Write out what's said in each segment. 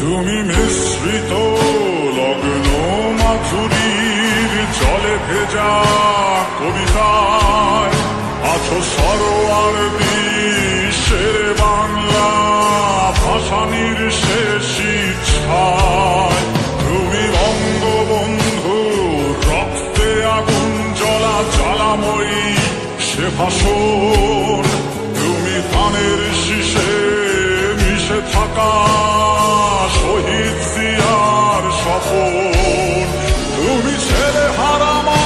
তুমি মিশ্রিত লগ্ন মাধুরীর জলে ভেজা কবিতায় আছো সরোয়ার শের বাংলা ভাসানির শেষ ইচ্ছায়। তুমি বঙ্গবন্ধু রক্তে আগুন জ্বলা জ্বালাময়ী সে ভাষণ। তুমি ধানের শীষে মিশে থাকা শহীদ জিয়ার স্বপন। তুমি ছেলে হারামা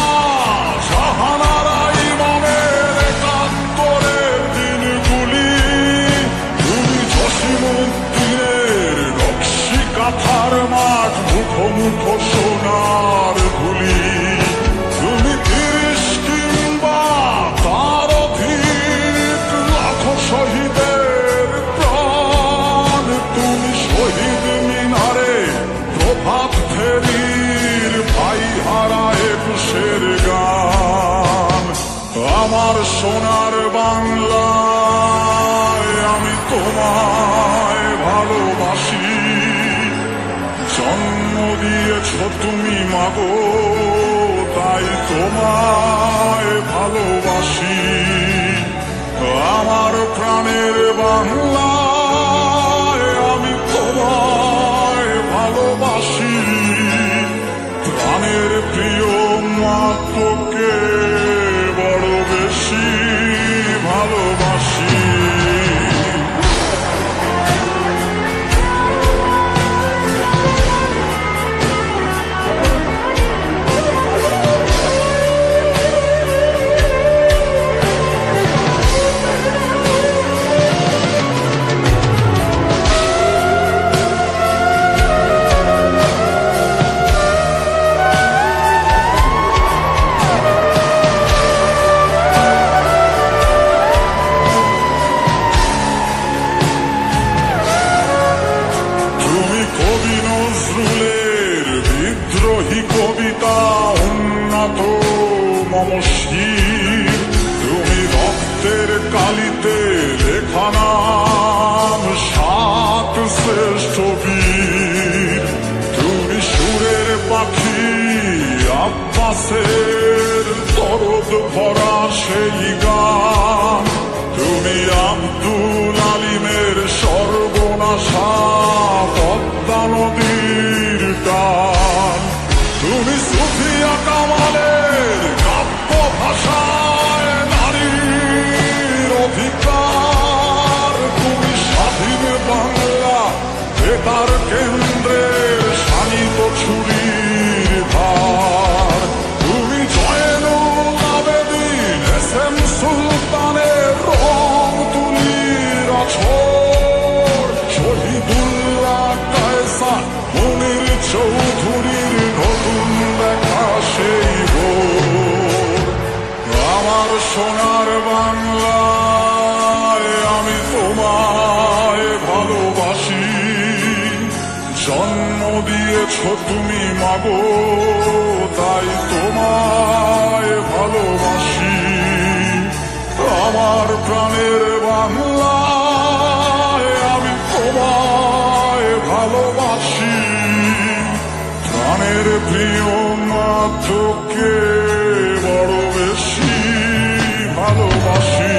জাহানারা ইমামের একাত্তরের দিনগুলি। তুমি জসিমউদ্দিনের নকশি কাঁথার মাঠ মুখো মুখো সোনার ধুলি। তুমি ৩০ কিংবা তার অধিক লাখো শহীদের প্রাণ। তুমি শহীদ মিনারে প্রভাত ফেরির ভাই হারা একুশের গান। আমার সোনার বাংলায় আমি তোমায় ভালোবাসি। জন্ম দিয়েছ তুমি মাগো তাই তোমায় ভালোবাসি। আমার প্রাণের বাংলায় আমি তোমায় ভালোবাসি। প্রাণের প্রিয় মা তোকে বড় বেশি ভালোবাসি। নজরুলের বিদ্রোহী কবিতা উন্নত মম শির। তুমি রক্তের কালিতে লেখা নাম ৭ শ্রেষ্ঠ বীর। তুমি সুরের পাখি আব্বাসের দরদ ভরা সেই গান। তুমি আব্দুল আলিমের সর্বনাশা পদ্মা নদীর টান। তুমি সুফিয়া কামালের কাব্য ভাষায় নারীর অধিকার। তুমি স্বাধীন বাংলা বেতার কেন্দ্রের শানিত ছুরির ধার। তুমি জয়নুল আবেদিন এস.এম. সুলতানের রং তুলির আছর। শহীদুল্লাহ কায়সার মুনির চৌধুরীর নতুন দেখা সেই ভোর। আমার সোনার বাংলায় আমি তোমায় ভালোবাসি। জন্ম দিয়েছ তুমি মাগো তাই তোমায় ভালোবাসি। আমার প্রাণের বাংলায় আমি তোমায় ভালোবাসি। প্রাণের প্রিয় মা তোকে বড় বেশি ভালোবাসি।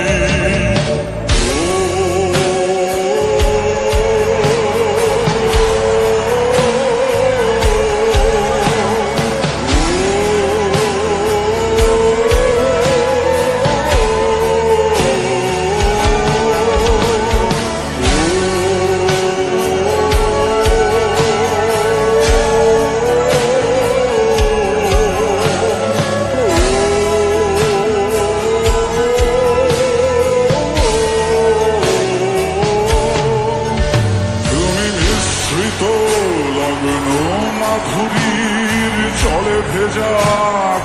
মাধুরীর জলে ভেজা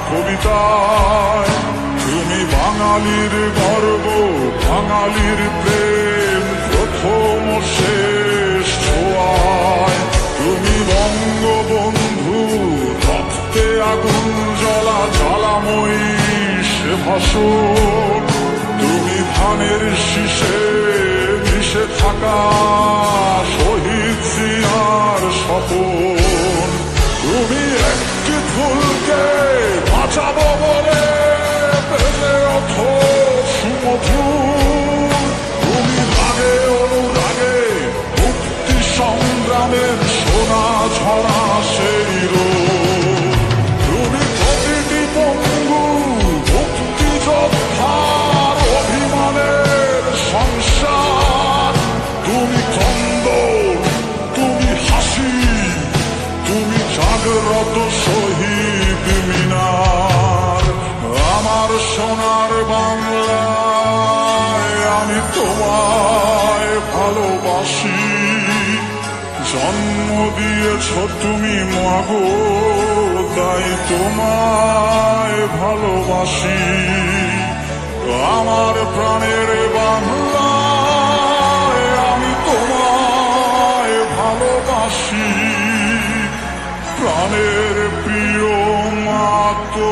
কবিতায় তুমি বাঙালির গর্ব বাঙালির প্রেম প্রথম শেষ ছোঁয়ায়। তুমি বঙ্গবন্ধু রক্তে আগুন জ্বলা জ্বালাময়ী সে ভাষণ। তুমি ধানের শীষে মিশে থাকা শহীদ জিয়ার ভালোবাসি। জন্ম দিয়েছ তুমি মাগো, তাই তোমায় ভালোবাসি। আমার প্রাণের বাংলায় আমি তোমায় ভালোবাসি। প্রাণের প্রিয় মা তো